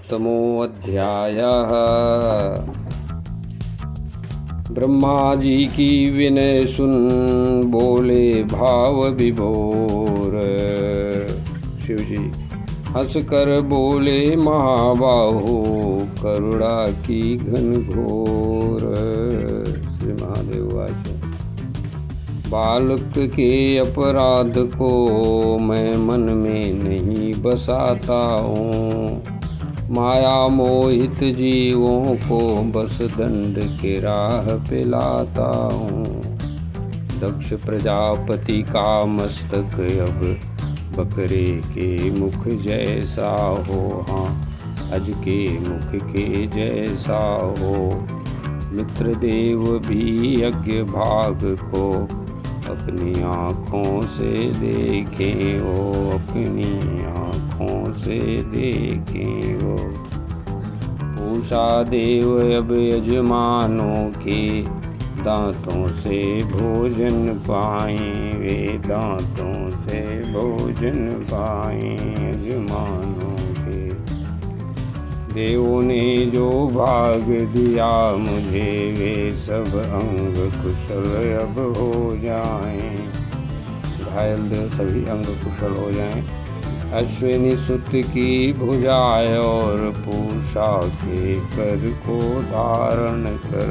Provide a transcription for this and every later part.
तमोऽध्यायः। ब्रह्मा जी की विनय सुन बोले भाव विभोर। शिव जी हंस कर बोले महाबाहो करुणा की घन घोर। श्री महादेव वाच। बालक के अपराध को मैं मन में नहीं बसाता हूँ, माया मोहित जीवों को बस दंड के राह पे लाता हूँ। दक्ष प्रजापति का मस्तक अब बकरे के मुख जैसा हो, हाँ अज के मुख के जैसा हो। मित्रदेव भी यज्ञ भाग को अपनी आँखों से देखें वो, अपनी आँखों से देखें वो। पूषा देव अब यजमानों के दांतों से भोजन पाएं, वे दांतों से भोजन पाएं यजमानों के। देवों ने जो भाग दिया मुझे, वे सब अंग कुशल अब हो जाएं। घायल देव सभी अंग कुशल हो जाएं। अश्विनी सुत की भुजाएं और पूषा के कर को धारण कर,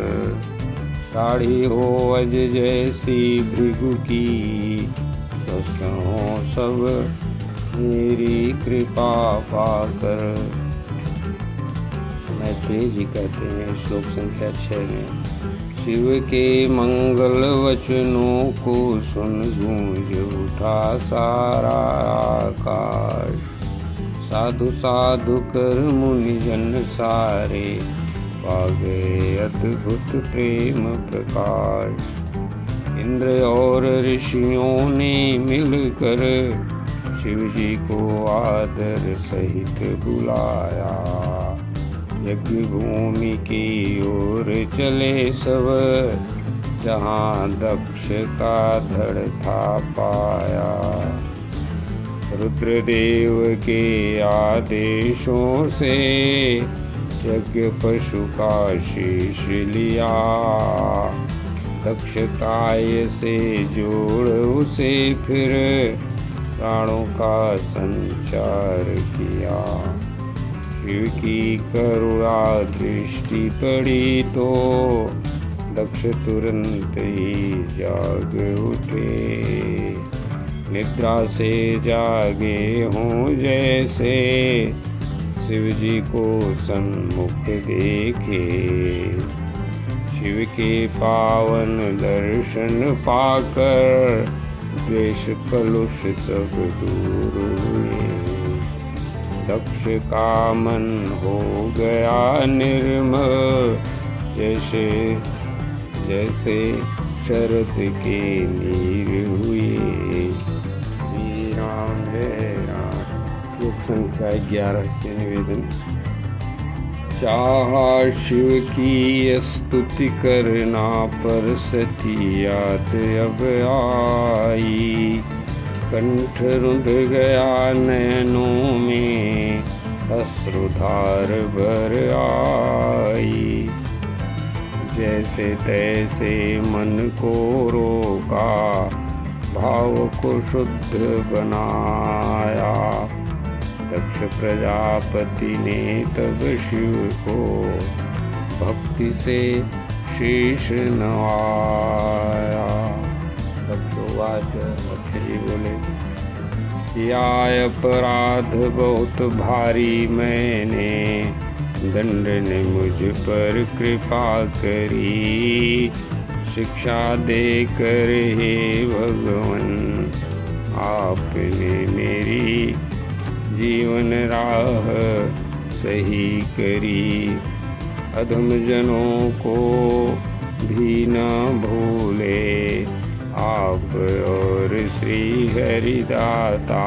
साड़ी हो अज जैसी भृगु की, स्वस्थ हो सब मेरी कृपा पाकर। मैत्रेय जी कहते हैं श्लोक संख्या 6 में, शिव के मंगल वचनों को सुन गूंज उठा सारा आकाश। साधु साधु कर मुनिजन सारे पा गए अद्भुत प्रेम प्रकाश। इंद्र और ऋषियों ने मिलकर शिव जी को आदर सहित बुलाया। यज्ञ भूमि की ओर चले सब, जहाँ दक्ष का धड़ था पाया। रुद्रदेव के आदेशों से यज्ञ पशु का शीश लिया। दक्ष काय से जोड़ उसे फिर प्राणों का संचार किया। शिव की करुणा दृष्टि पड़ी तो दक्ष तुरंत ही जाग उठे। निद्रा से जागे हों जैसे शिव जी को सन्मुख देखे। शिव के पावन दर्शन पाकर द्वेष कलुष सब दूर हुए। दक्ष का मन हो गया निर्मल, जैसे जैसे शरद के नीर हुए। श्री राम जय राम। श्लोक संख्या 11 से निवेदन। चाहा शिव की स्तुति करना पर सती याद अब आई। कंठ रुंध गया नयनों में अश्रुधार भर आई। जैसे तैसे मन को रोका, भाव को शुद्ध बनाया। दक्ष प्रजापति ने तब शिव को भक्ति से शीश नवाया। जी बोले, किया अपराध बहुत भारी मैंने, दंड ने मुझ पर कृपा करी। शिक्षा देकर हे भगवन आपने मेरी जीवन राह सही करी। अधम जनों को भी न भूले आप और श्री हरिदाता।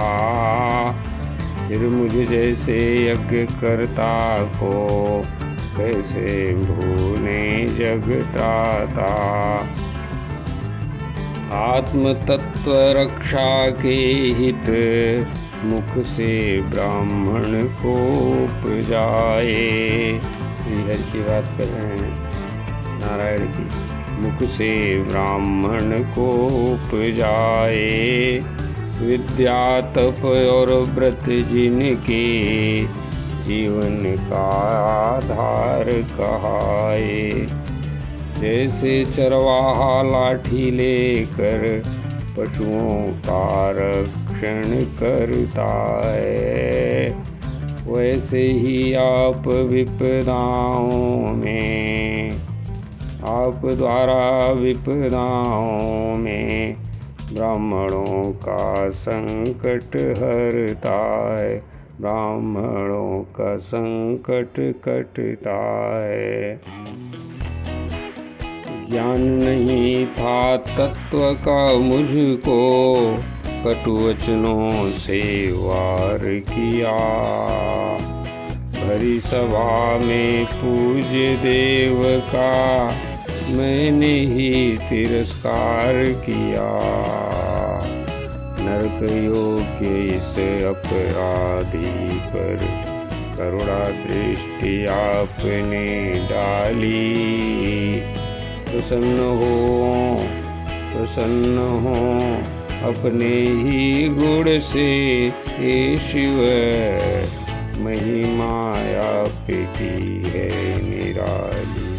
फिर मुझे जैसे यज्ञ करता को कैसे भूले जगताता। आत्म तत्व रक्षा के हित मुख से ब्राह्मण को उपजाए। श्री हरि की बात कर रहे हैं, नारायण की। मुख से ब्राह्मण को उपजाए, विद्या तप और व्रत जिनके जीवन का आधार कहाए। जैसे चरवाहा लाठी लेकर पशुओं का रक्षण करता है, वैसे ही आप विपदाओं में, आप द्वारा विपदाओं में ब्राह्मणों का संकट हरता है, ब्राह्मणों का संकट कटता है। ज्ञान नहीं था तत्व का मुझको, कटुवचनों से वार किया। भरी सभा में पूज्य देव का मैंने ही तिरस्कार किया। नरक योग्य इस अपराधी पर करुणा दृष्टि आपने डाली। प्रसन्न हो अपने ही गुण से हे शिव, महिमा आपकी है निराली।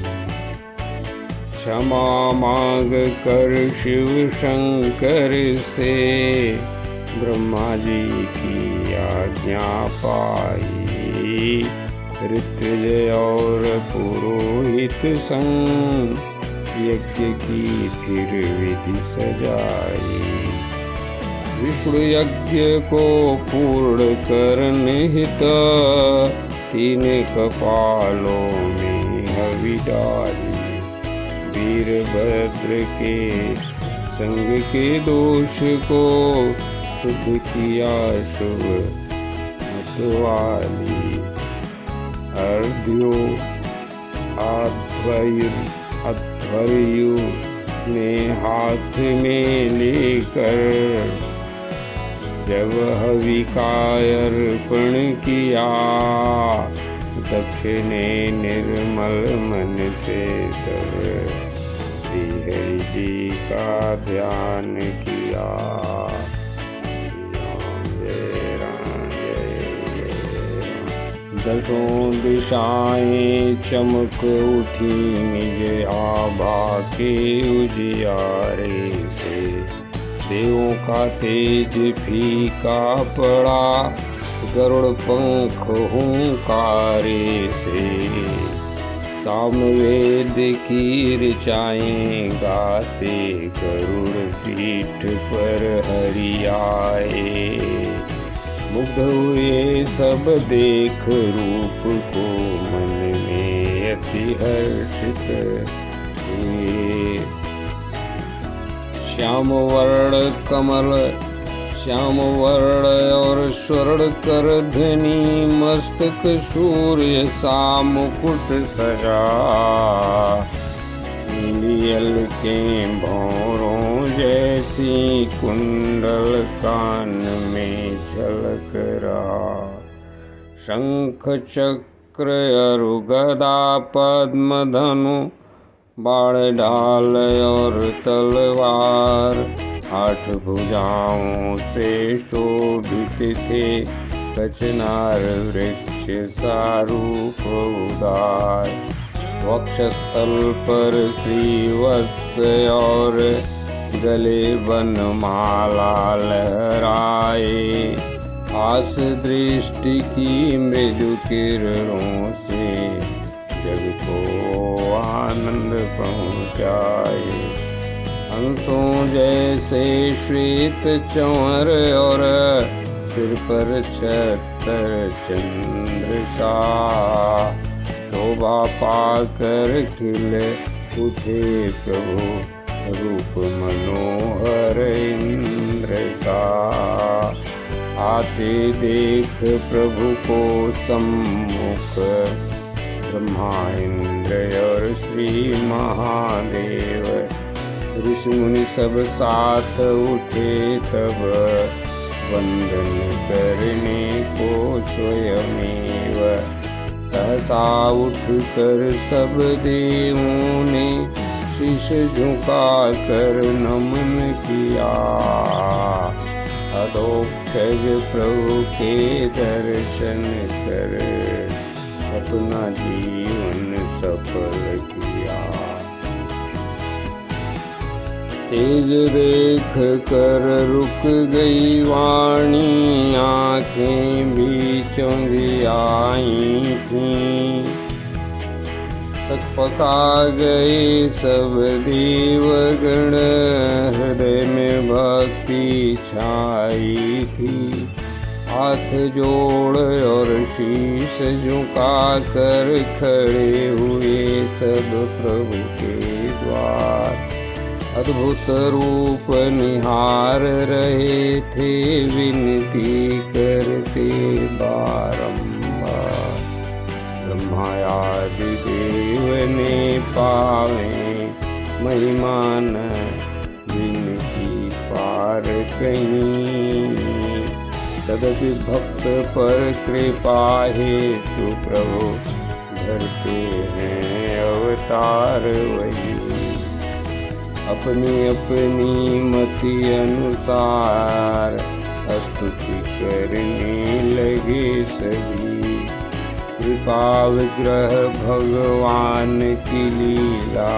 क्षमा मांग कर शिव शंकर से ब्रह्मा जी की आज्ञा पाई। ऋत्विज और पुरोहित संग यज्ञ की फिर विधि सजाई। विष्णु यज्ञ को पूर्ण करने हित तीन कपालों में हवि डाली। वीरभद्र के संग के दोष को शुद्ध किया शुभ मतवाली। अर्ध्यो अध्वर्यु ने हाथ में लेकर जब हवि का अर्पण किया, दक्ष ने निर्मल मन से सब श्री हरि जी का ध्यान किया। दसों दिशाएं चमक उठी निज आभा के उजियारे से। देवों का तेज फीका पड़ा गरुड़ पंख हुंकारे से। सामवेद की ऋचाएं गाते गरुड़ पीठ पर हरि आए। मुग्ध हुए सब देख रूप को मन में अति हर्षित हुए। श्याम वर्ण कमल, श्याम वर्ण और स्वर्ण कर धनी, मस्तक सूर्य सा मुकुट सजा। नीलियल के भौरों जैसी कुंडल कान में झलक रहा। शंख चक्र अरु गदा पद्म धनु, बाण ढाल और तलवार, आठ भुजाओं से शोभित थे कचनार वृक्ष सारूप उदार। वक्षस्थल पर श्रीवत्स और गले बनमाला लहराए। आस दृष्टि की मृदु किरणों से जग को आनंद पहुँचाए। हंसों जैसे श्वेत चंवर और सिर पर छत्र चंद्र सा, शोभा पाकर खिल उठे प्रभु रूप मनोहर इंद्र का। आते देख प्रभु को सम्मुख ब्रह्मा इंद्र और श्री महादेव। ऋषि मुनि सब साथ उठे तब वंदन करने को स्वयमेव सहसा उठकर सब देवों ने शीश झुका कर नमन किया। अधोक्षज प्रभु के दर्शन कर अपना जीवन सफल किया। तेज देख कर रुक गई वाणी, आँखें भी चौंधियाई थीं। सकपका गए सब देवगण, हृदय में भक्ति छाई थी। हाथ जोड़ और शीश झुका कर खड़े हुए सब प्रभु के द्वार। अद्भुत रूप निहार रहे थे, विनती करते बारंबार। ब्रह्मादि देव ने पावे महिमा न जिनकी पार कहीं। तदपि भक्त पर कृपा हेतु प्रभु धरते हैं अवतार वही। अपनी अपनी मति अनुसार स्तुति करने लगे सभी। कृपा विग्रह भगवान की लीला,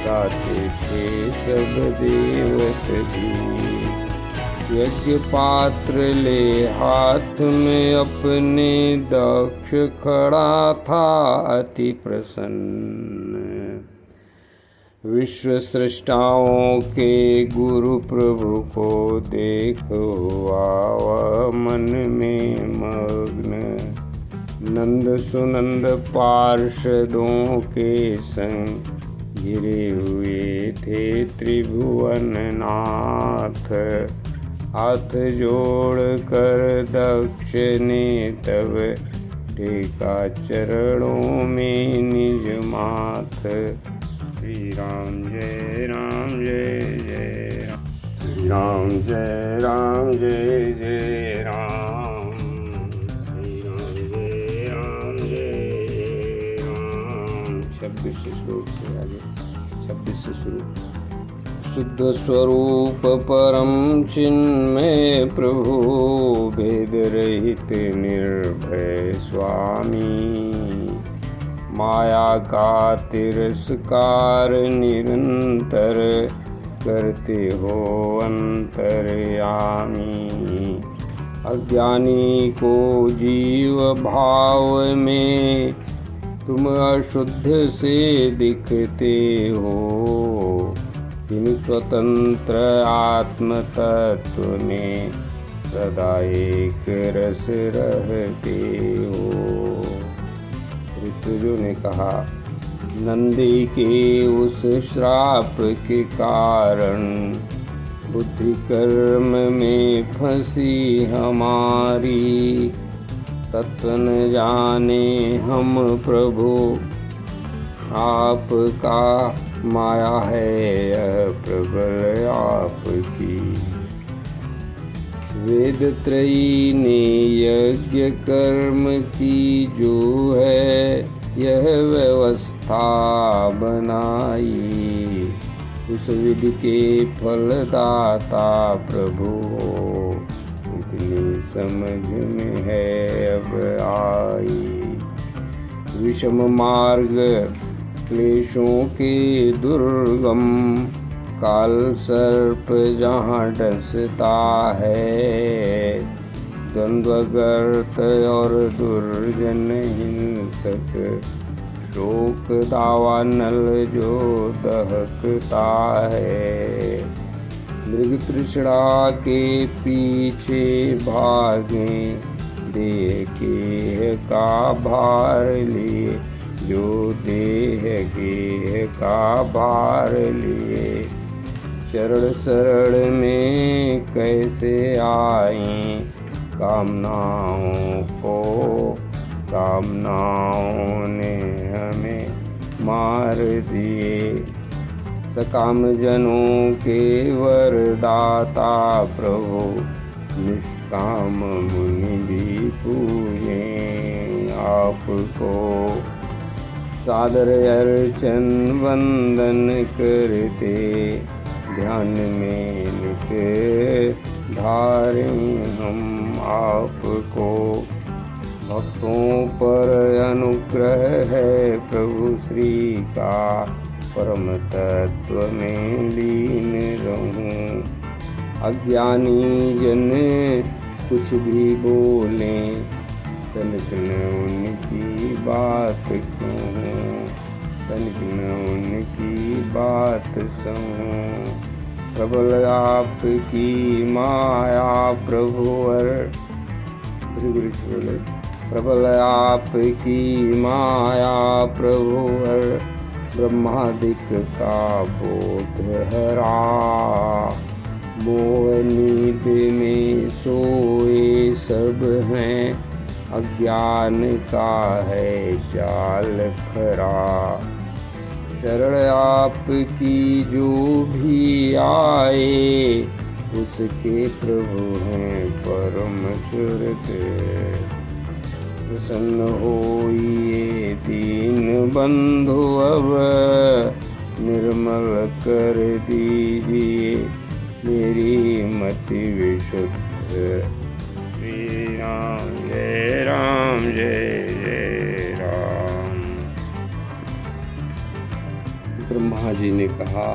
गाते थे सब देवत भी। यज्ञ पात्र ले हाथ में अपने, दक्ष खड़ा था अति प्रसन्न। विश्व सृष्टाओं के गुरु प्रभु को देख हुआ वह मन में मग्न। नंद सुनंद पार्षदों के संग घिरे हुए थे त्रिभुवन नाथ। हाथ जोड़ कर दक्ष ने तब टेका चरणों में निज माथ। श्री राम जय राम जय जय राम, श्री राम जय राम जय जय राम, श्री राम जय राम जय राम। 26 श्लोक से आगे 26 से शुरू। शुद्ध स्वरूप परम चिन्मय प्रभु, भेद रहित निर्भय स्वामी। माया का तिरस्कार निरंतर करते हो अंतर्यामी। अज्ञानी को जीव भाव में तुम अशुद्ध से दिखते हो। इन स्वतंत्र आत्म तत्व में सदा एक रस रहते हो। ऋतुजों ने कहा, नंदी के उस श्राप के कारण बुद्धि कर्म में फंसी हमारी। तत्व न जाने हम प्रभु, आपका माया है यह प्रबल आपकी। वेद त्रयी ने यज्ञ कर्म की जो है यह व्यवस्था बनाई। उस विधि के फलदाता प्रभु हो, इतनी समझ में है अब आई। विषम मार्ग क्लेशों के दुर्गम, काल सर्प जहाँ डसता है। द्वंद्वगर्त और दुर्जन हिंसक, शोक दावानल जो दहकता है। मृग तृष्णा के पीछे भागे, देह के का भार लिए, जो देह गेह का भार लिए। शरण शरण में कैसे आए, कामनाओं को कामनाओं ने हमें मार दिए। सकाम जनों के वरदाता प्रभु, निष्काम मुनि भी पूजें आपको। सादर अर्चन वंदन करते ध्यान में नित धारें हम आपको। भक्तों पर अनुग्रह है प्रभु श्री का, परम तत्व में लीन रहूं। अज्ञानी जन कुछ भी बोलें, तनिक न उनकी बात कहूँ, तनिक न उनकी बात सहूँ। प्रबल आपकी माया प्रभुवर, बोले प्रबल आपकी माया प्रभुवर, ब्रह्मादिक का बोध हरा। मोह नींद में सोए सब हैं, अज्ञान का है जाल खरा। शरण आपकी जो भी आए, उसके प्रभु हैं परम सुरत। प्रसन्न होइए दीन बंधु अब, निर्मल कर दीजिए मेरी मति विशुद्ध। श्री राम जय राम जय जय राम। ब्रह्मा जी ने कहा,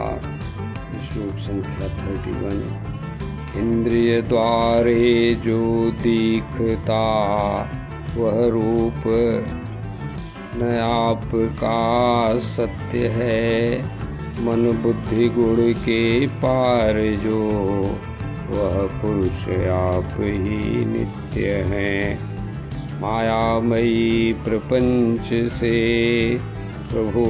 श्लोक संख्या 31, इंद्रिय द्वारे जो दिखता वह रूप न आपका सत्य है। मन बुद्धि गुण के पार जो वह पुरुष आप ही नित्य हैं। मायामयी प्रपंच से प्रभु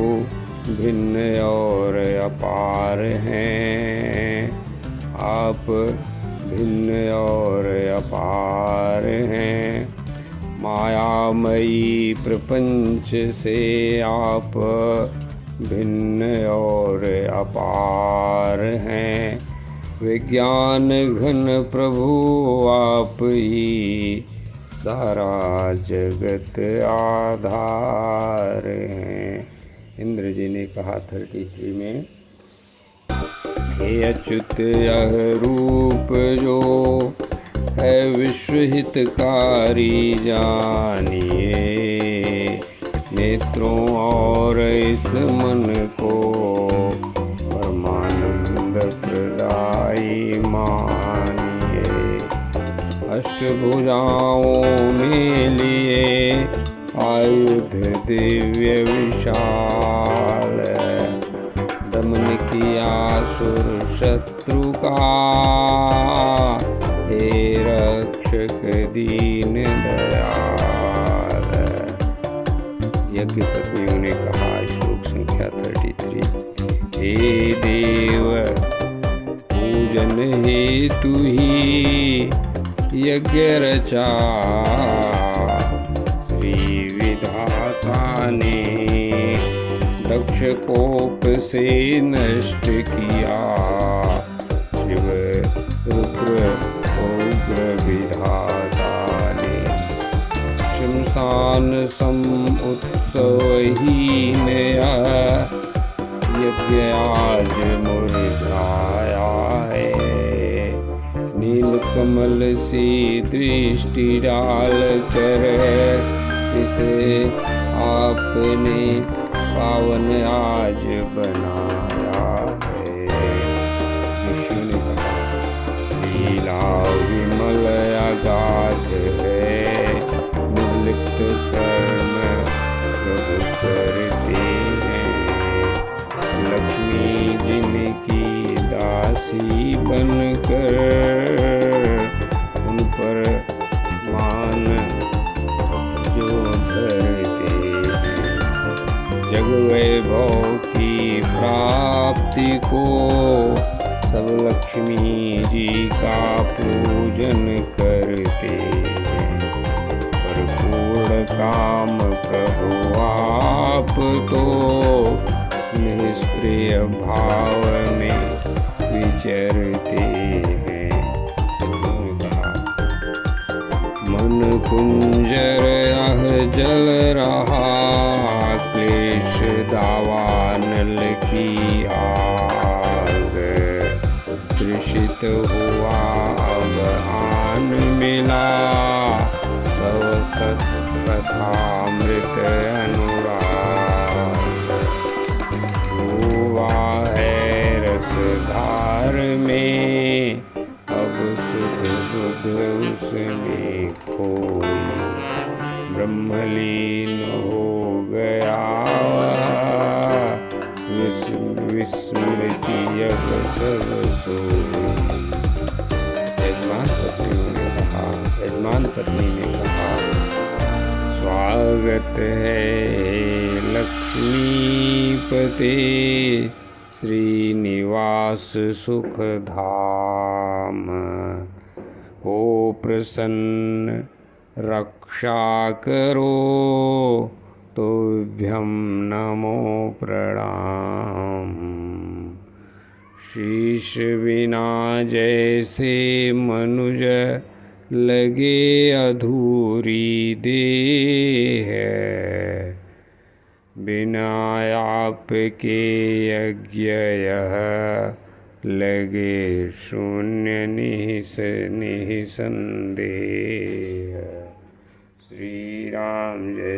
भिन्न और अपार हैं। आप भिन्न और अपार हैं। मायामयी प्रपंच से आप भिन्न और अपार हैं। विज्ञान घन प्रभु आप ही सारा जगत आधार हैं। इंद्र जी ने कहा 33 में, हे अच्युत यह रूप जो है विश्व हितकारी जानिए। नेत्रों और इस मन को परमानंद प्रदायी मानिए। अष्टभुजाओं में लिए आयुध दिव्य विशाल, दमन किया सुर शत्रु का, हे रक्षक दीन दयाल। यज्ञ पत्नियों ने कहा, श्लोक संख्या 33, हे देव पूजन हेतु ही यज्ञ रचा। श्री विधाता ने दक्ष कोप से नष्ट किया। शिव रुद्र उग्र विधाता ने शमशान सम उत्सवहीन यज्ञ आज मुरझाया है। नील कमल सी दृष्टि डाल कर इसे आपने पावन आज बनाया है। ऋषि ने कहा, लीला विमल अगाध है। निर्लिप्त कर्म प्रभु करते हैं। लक्ष्मी जिनकी दासी बनकर उन पर मान जो धरते हैं। जग वैभव की प्राप्ति को सब लक्ष्मी जी का पूजन करते हैं। पर पूर्ण काम प्रभु आप तो निष्प्रिय भाव में विचरते हैं। सिद्धों ने कहा, कुंजर यह जल रहा, क्लेश दावा नल की आग। तृषित हुआ अब आन मिला, तव कथामृत अनुराग। हुआ है रसधार में, अब सुध बुध उसमें खोई। ब्रह्मलीन हो गया विस्मृति अब सब सोई। यजमान पत्नी ने कहा, स्वागत है लक्ष्मीपते, श्रीनिवास सुख धाम। हो प्रसन्न रक्षा करो, तुभ्यं नमो प्रणाम। शीश बिना जैसे मनुज लगे अधूरी देह, बिना आपके यज्ञ यह लगे शून्य निसंदेह। श्री राम जय